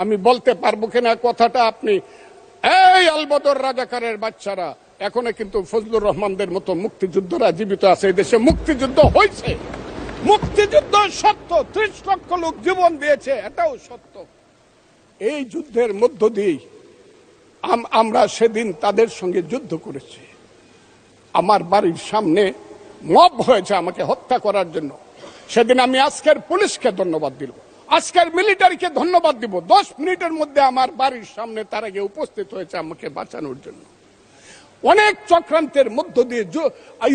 আমি বলতে পারবো কিনা কথাটা আপনি, এই আলবদর রাজাকারের বাচ্চারা এখনো কিন্তু ফজলুর রহমানদের মতো মুক্তিযোদ্ধারা জীবিত আছে। এই দেশে মুক্তিযুদ্ধ হয়েছে, মুক্তিযুদ্ধ সত্য, 30 লক্ষ লোক জীবন দিয়েছে, এটাও সত্য। এই যুদ্ধের মধ্য দিয়ে আমরা সেদিন তাদের সঙ্গে যুদ্ধ করেছি। আমার বাড়ির সামনে মব হয়েছে আমাকে হত্যা করার জন্য। সেদিন আমি আজকের পুলিশকে ধন্যবাদ দিব, আজকের মিলিটারিকে ধন্যবাদ দিব। 10 মিনিটের মধ্যে আমার বাড়ির সামনে তারা গিয়ে উপস্থিত হয়েছে আমাকে বাঁচানোর জন্য। অনেক চক্রান্তের মধ্য দিয়ে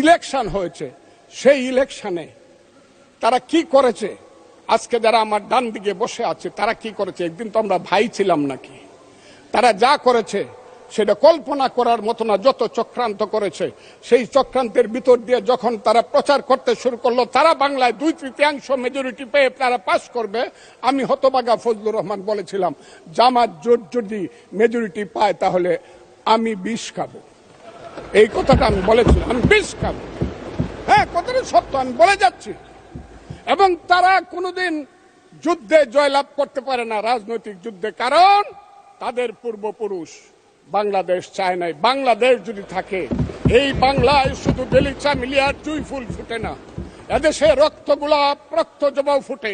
ইলেকশন হয়েছে। সেই ইলেকশনে তারা কি করেছে, আজকে যারা আমার ডান দিকে বসে আছে তারা কি করেছে, একদিন তো আমরা ভাই ছিলাম নাকি? তারা যা করেছে সেটা কল্পনা করার মতো না। যত চক্রান্ত করেছে, সেই চক্রান্তের ভিতর দিয়ে যখন তারা প্রচার করতে শুরু করলো তারা বাংলায় 2/3 মেজরিটি পেয়ে তারা পাস করবে, আমি হতবাগা ফজলুর রহমান বলেছিলাম জামাত জোট যদি মেজরিটি পায় তাহলে আমি বিষ খাবো। এই কথাটা আমি বলেছিলাম, আমি বিষ খাবো। হ্যাঁ, কথাটা সত্য, আমি বলে যাচ্ছি। এবং তারা কোনোদিন যুদ্ধে জয়লাভ করতে পারে না, রাজনৈতিক যুদ্ধে, কারণ তাদের পূর্বপুরুষ বাংলাদেশ চায় নাই। বাংলাদেশ যদি থাকে, এই বাংলায় শুধু বেলিচা মিলিয়ার জুই ফুল ফুটে না, এদেশে রক্তগোলাপ রক্ত জবাও ফুটে।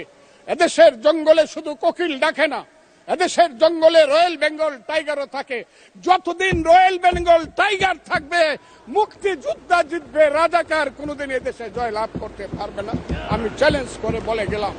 এদেশের জঙ্গলে শুধু কোকিল ডাকে না, এদেশের জঙ্গলে রয়্যাল বেঙ্গল টাইগারও থাকে। যতদিন রয়্যাল বেঙ্গল টাইগার থাকবে, মুক্তিযোদ্ধা জিতবে, রাজাকার কোনোদিন এদেশে জয়লাভ করতে পারবে না। আমি চ্যালেঞ্জ করে বলে গেলাম।